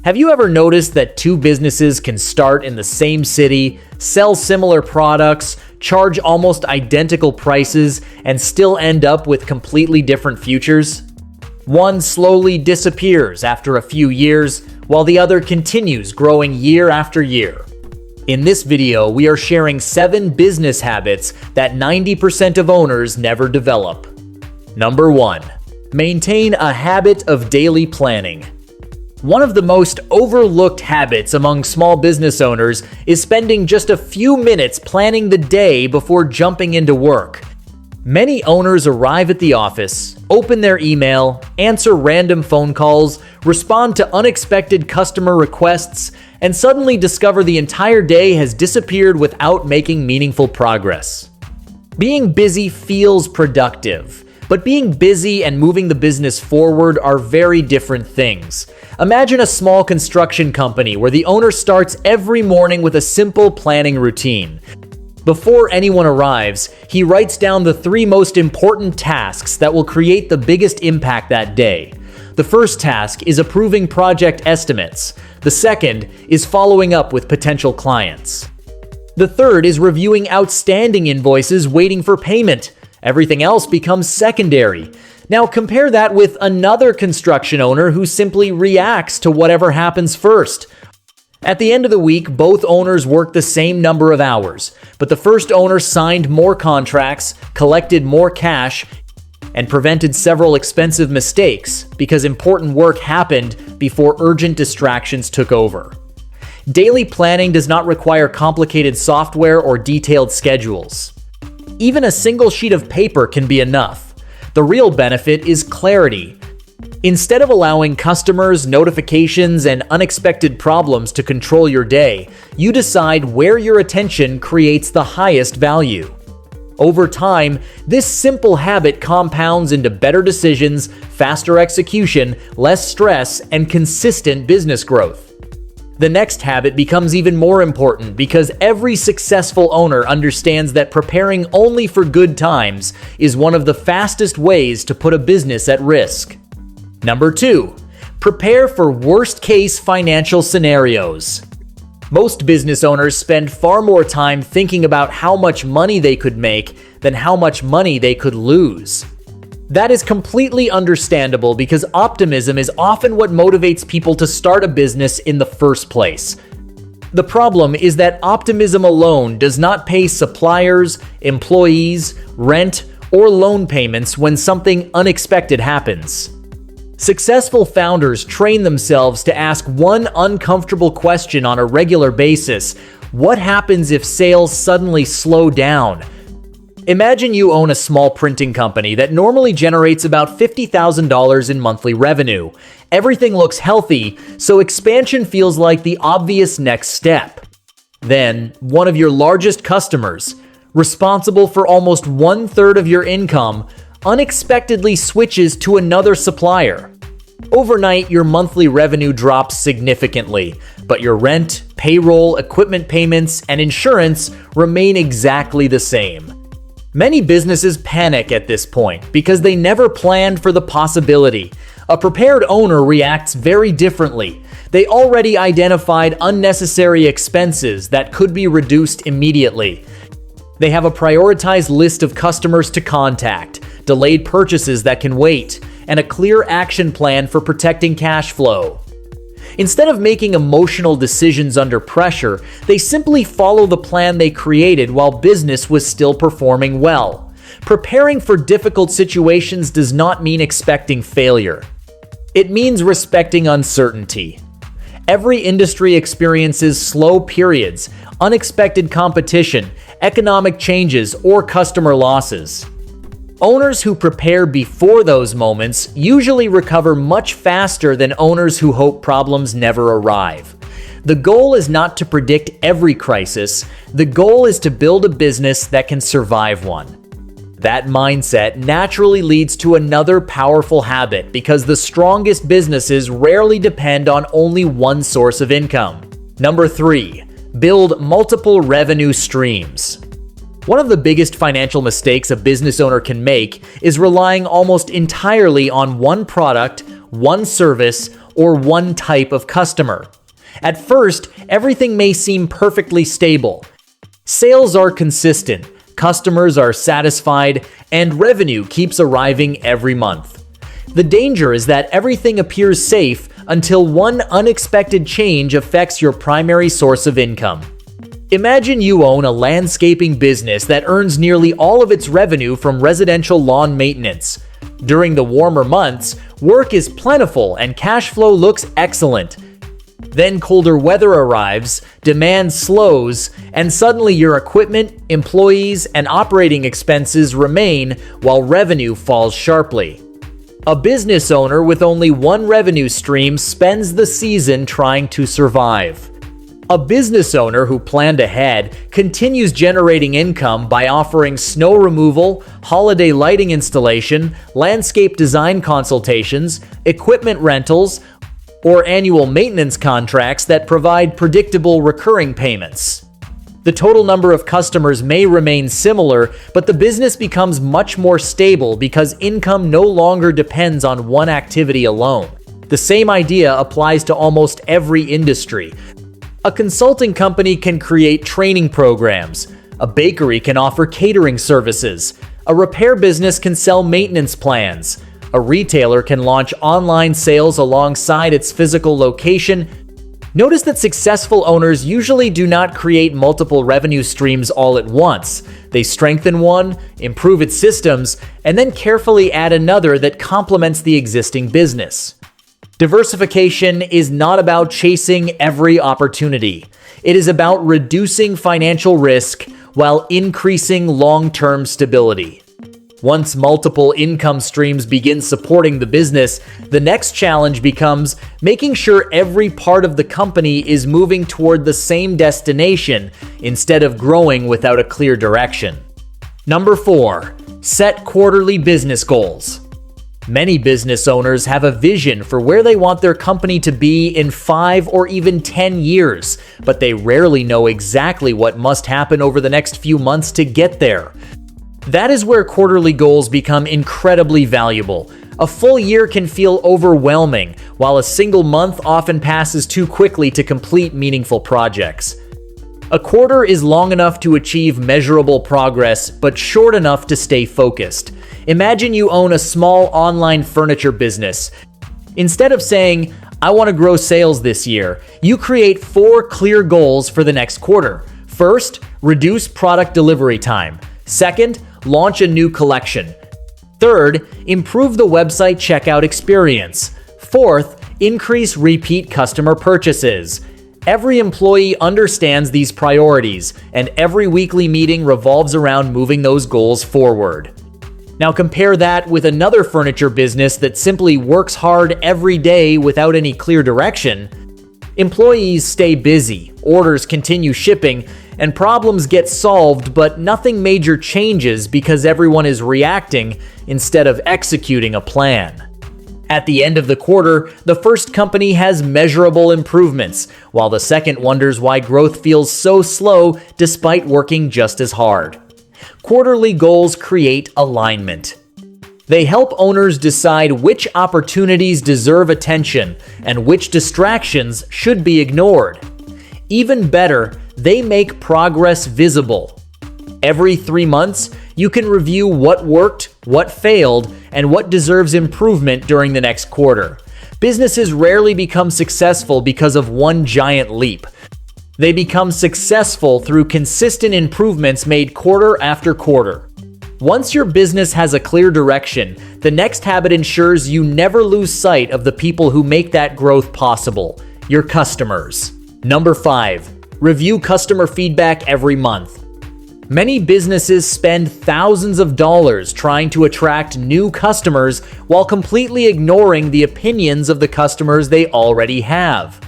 Have you ever noticed that two businesses can start in the same city, sell similar products, charge almost identical prices, and still end up with completely different futures? One slowly disappears after a few years, while the other continues growing year after year. In this video, we are sharing 7 business habits that 90% of owners never develop. Number 1. Maintain a habit of daily planning. One of the most overlooked habits among small business owners is spending just a few minutes planning the day before jumping into work. Many owners arrive at the office, open their email, answer random phone calls, respond to unexpected customer requests, and suddenly discover the entire day has disappeared without making meaningful progress. Being busy feels productive, but being busy and moving the business forward are very different things. Imagine a small construction company where the owner starts every morning with a simple planning routine. Before anyone arrives, he writes down the 3 most important tasks that will create the biggest impact that day. The first task is approving project estimates. The second is following up with potential clients. The third is reviewing outstanding invoices waiting for payment. Everything else becomes secondary. Now compare that with another construction owner who simply reacts to whatever happens first. At the end of the week, both owners worked the same number of hours, but the first owner signed more contracts, collected more cash, and prevented several expensive mistakes because important work happened before urgent distractions took over. Daily planning does not require complicated software or detailed schedules. Even a single sheet of paper can be enough. The real benefit is clarity. Instead of allowing customers, notifications, and unexpected problems to control your day, you decide where your attention creates the highest value. Over time, this simple habit compounds into better decisions, faster execution, less stress, and consistent business growth. The next habit becomes even more important because every successful owner understands that preparing only for good times is one of the fastest ways to put a business at risk. Number 2. Prepare for worst-case financial scenarios. Most business owners spend far more time thinking about how much money they could make than how much money they could lose. That is completely understandable because optimism is often what motivates people to start a business in the first place. The problem is that optimism alone does not pay suppliers, employees, rent, or loan payments when something unexpected happens. Successful founders train themselves to ask one uncomfortable question on a regular basis: what happens if sales suddenly slow down? Imagine you own a small printing company that normally generates about $50,000 in monthly revenue. Everything looks healthy, so expansion feels like the obvious next step. Then, one of your largest customers, responsible for almost 1/3 of your income, unexpectedly switches to another supplier. Overnight, your monthly revenue drops significantly, but your rent, payroll, equipment payments, and insurance remain exactly the same. Many businesses panic at this point because they never planned for the possibility. A prepared owner reacts very differently. They already identified unnecessary expenses that could be reduced immediately. They have a prioritized list of customers to contact, delayed purchases that can wait, and a clear action plan for protecting cash flow. Instead of making emotional decisions under pressure, they simply follow the plan they created while business was still performing well. Preparing for difficult situations does not mean expecting failure. It means respecting uncertainty. Every industry experiences slow periods, unexpected competition, economic changes, or customer losses. Owners who prepare before those moments usually recover much faster than owners who hope problems never arrive. The goal is not to predict every crisis. The goal is to build a business that can survive one. That mindset naturally leads to another powerful habit because the strongest businesses rarely depend on only one source of income. Number 3. Build multiple revenue streams. One of the biggest financial mistakes a business owner can make is relying almost entirely on one product, one service, or one type of customer. At first, everything may seem perfectly stable. Sales are consistent, customers are satisfied, and revenue keeps arriving every month. The danger is that everything appears safe until one unexpected change affects your primary source of income. Imagine you own a landscaping business that earns nearly all of its revenue from residential lawn maintenance. During the warmer months, work is plentiful and cash flow looks excellent. Then colder weather arrives, demand slows, and suddenly your equipment, employees, and operating expenses remain while revenue falls sharply. A business owner with only one revenue stream spends the season trying to survive. A business owner who planned ahead continues generating income by offering snow removal, holiday lighting installation, landscape design consultations, equipment rentals, or annual maintenance contracts that provide predictable recurring payments. The total number of customers may remain similar, but the business becomes much more stable because income no longer depends on one activity alone. The same idea applies to almost every industry. A consulting company can create training programs. A bakery can offer catering services. A repair business can sell maintenance plans. A retailer can launch online sales alongside its physical location. Notice that successful owners usually do not create multiple revenue streams all at once. They strengthen one, improve its systems, and then carefully add another that complements the existing business. Diversification is not about chasing every opportunity. It is about reducing financial risk while increasing long-term stability. Once multiple income streams begin supporting the business, the next challenge becomes making sure every part of the company is moving toward the same destination instead of growing without a clear direction. Number 4. Set quarterly business goals. Many business owners have a vision for where they want their company to be in 5 or even 10 years, but they rarely know exactly what must happen over the next few months to get there. That is where quarterly goals become incredibly valuable. A full year can feel overwhelming, while a single month often passes too quickly to complete meaningful projects. A quarter is long enough to achieve measurable progress, but short enough to stay focused. Imagine you own a small online furniture business. Instead of saying, "I want to grow sales this year," you create 4 clear goals for the next quarter. First, reduce product delivery time. Second, launch a new collection. Third, improve the website checkout experience. Fourth, increase repeat customer purchases. Every employee understands these priorities, and every weekly meeting revolves around moving those goals forward. Now compare that with another furniture business that simply works hard every day without any clear direction. Employees stay busy, orders continue shipping, and problems get solved, but nothing major changes because everyone is reacting instead of executing a plan. At the end of the quarter, the first company has measurable improvements, while the second wonders why growth feels so slow despite working just as hard. Quarterly goals create alignment. They help owners decide which opportunities deserve attention and which distractions should be ignored. Even better, they make progress visible. Every 3 months, you can review what worked, what failed, and what deserves improvement during the next quarter. Businesses rarely become successful because of one giant leap. They become successful through consistent improvements made quarter after quarter. Once your business has a clear direction, the next habit ensures you never lose sight of the people who make that growth possible, your customers. Number 5. Review customer feedback every month. Many businesses spend thousands of dollars trying to attract new customers while completely ignoring the opinions of the customers they already have.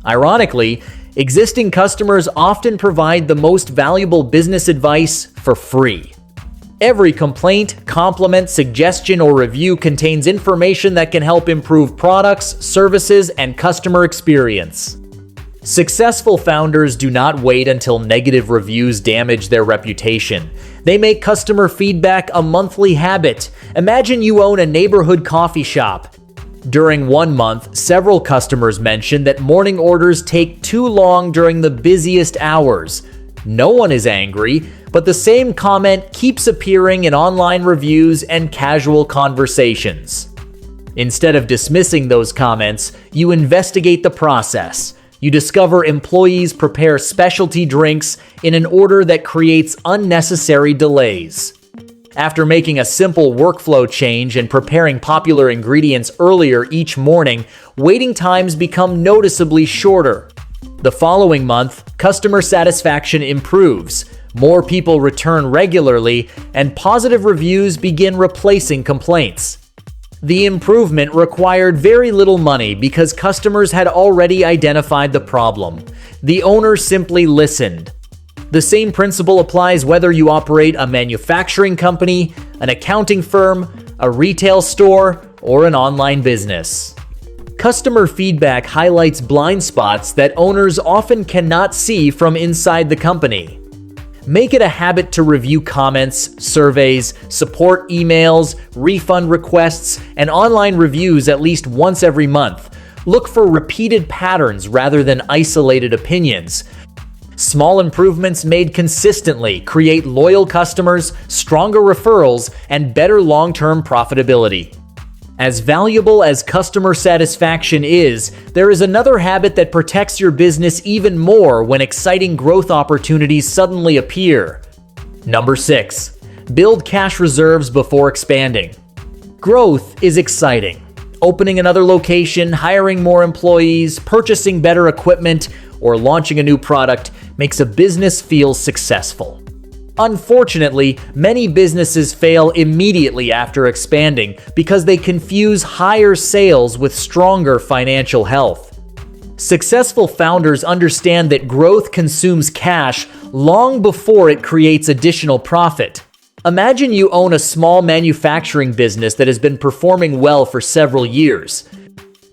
Ironically, existing customers often provide the most valuable business advice for free. Every complaint, compliment, suggestion, or review contains information that can help improve products, services, and customer experience. Successful founders do not wait until negative reviews damage their reputation. They make customer feedback a monthly habit. Imagine you own a neighborhood coffee shop. During one month, several customers mentioned that morning orders take too long during the busiest hours. No one is angry, but the same comment keeps appearing in online reviews and casual conversations. Instead of dismissing those comments, you investigate the process. You discover employees prepare specialty drinks in an order that creates unnecessary delays. After making a simple workflow change and preparing popular ingredients earlier each morning, waiting times become noticeably shorter. The following month, customer satisfaction improves, more people return regularly, and positive reviews begin replacing complaints. The improvement required very little money because customers had already identified the problem. The owner simply listened. The same principle applies whether you operate a manufacturing company, an accounting firm, a retail store, or an online business. Customer feedback highlights blind spots that owners often cannot see from inside the company. Make it a habit to review comments, surveys, support emails, refund requests, and online reviews at least once every month. Look for repeated patterns rather than isolated opinions. Small improvements made consistently create loyal customers, stronger referrals, and better long-term profitability. As valuable as customer satisfaction is, there is another habit that protects your business even more when exciting growth opportunities suddenly appear. Number 6. Build cash reserves before expanding. Growth is exciting. Opening another location, hiring more employees, purchasing better equipment, or launching a new product makes a business feel successful. Unfortunately, many businesses fail immediately after expanding because they confuse higher sales with stronger financial health. Successful founders understand that growth consumes cash long before it creates additional profit. Imagine you own a small manufacturing business that has been performing well for several years.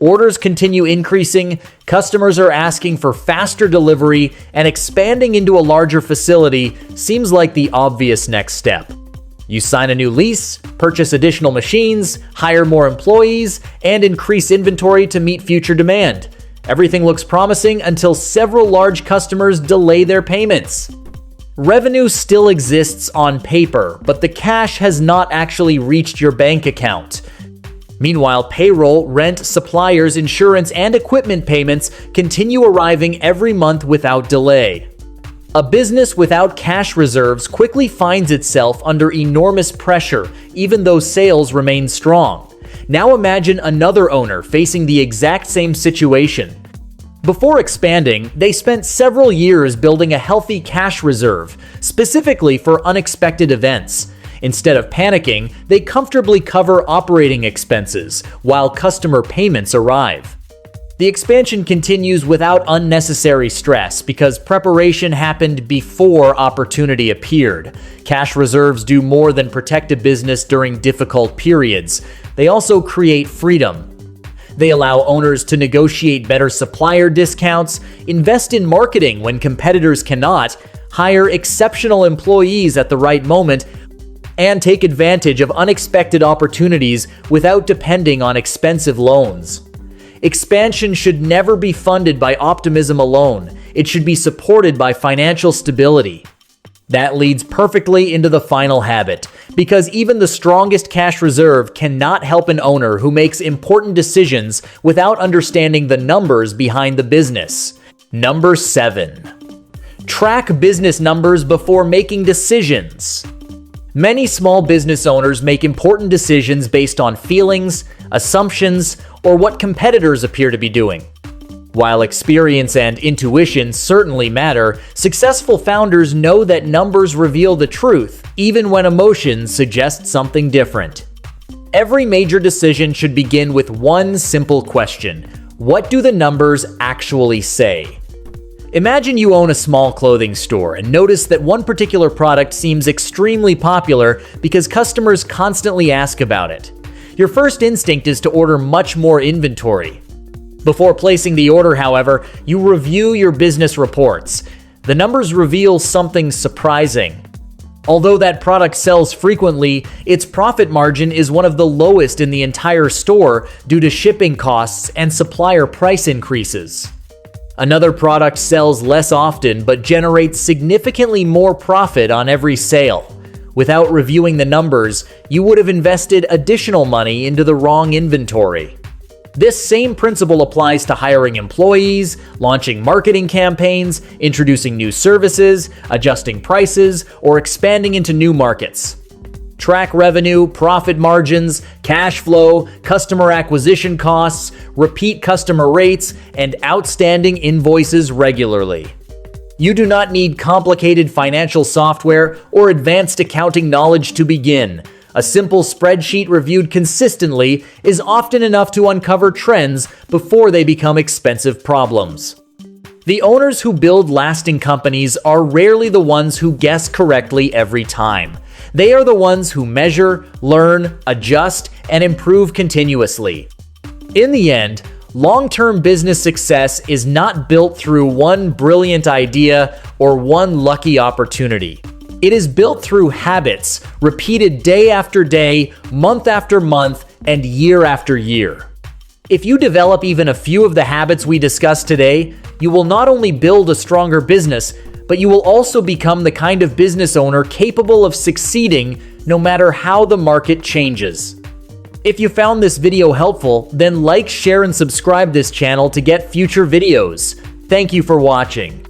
Orders continue increasing, customers are asking for faster delivery, and expanding into a larger facility seems like the obvious next step. You sign a new lease, purchase additional machines, hire more employees, and increase inventory to meet future demand. Everything looks promising until several large customers delay their payments. Revenue still exists on paper, but the cash has not actually reached your bank account. Meanwhile, payroll, rent, suppliers, insurance, and equipment payments continue arriving every month without delay. A business without cash reserves quickly finds itself under enormous pressure, even though sales remain strong. Now imagine another owner facing the exact same situation. Before expanding, they spent several years building a healthy cash reserve, specifically for unexpected events. Instead of panicking, they comfortably cover operating expenses while customer payments arrive. The expansion continues without unnecessary stress because preparation happened before opportunity appeared. Cash reserves do more than protect a business during difficult periods. They also create freedom. They allow owners to negotiate better supplier discounts, invest in marketing when competitors cannot, hire exceptional employees at the right moment, and take advantage of unexpected opportunities without depending on expensive loans. Expansion should never be funded by optimism alone. It should be supported by financial stability. That leads perfectly into the final habit, because even the strongest cash reserve cannot help an owner who makes important decisions without understanding the numbers behind the business. Number 7. Track business numbers before making decisions. Many small business owners make important decisions based on feelings, assumptions, or what competitors appear to be doing. While experience and intuition certainly matter, successful founders know that numbers reveal the truth, even when emotions suggest something different. Every major decision should begin with one simple question: what do the numbers actually say? Imagine you own a small clothing store and notice that one particular product seems extremely popular because customers constantly ask about it. Your first instinct is to order much more inventory. Before placing the order, however, you review your business reports. The numbers reveal something surprising. Although that product sells frequently, its profit margin is one of the lowest in the entire store due to shipping costs and supplier price increases. Another product sells less often but generates significantly more profit on every sale. Without reviewing the numbers, you would have invested additional money into the wrong inventory. This same principle applies to hiring employees, launching marketing campaigns, introducing new services, adjusting prices, or expanding into new markets. Track revenue, profit margins, cash flow, customer acquisition costs, repeat customer rates, and outstanding invoices regularly. You do not need complicated financial software or advanced accounting knowledge to begin. A simple spreadsheet reviewed consistently is often enough to uncover trends before they become expensive problems. The owners who build lasting companies are rarely the ones who guess correctly every time. They are the ones who measure, learn, adjust, and improve continuously. In the end, long-term business success is not built through one brilliant idea or one lucky opportunity. It is built through habits, repeated day after day, month after month, and year after year. If you develop even a few of the habits we discussed today, you will not only build a stronger business, but you will also become the kind of business owner capable of succeeding no matter how the market changes. If you found this video helpful, then like, share, and subscribe this channel to get future videos. Thank you for watching.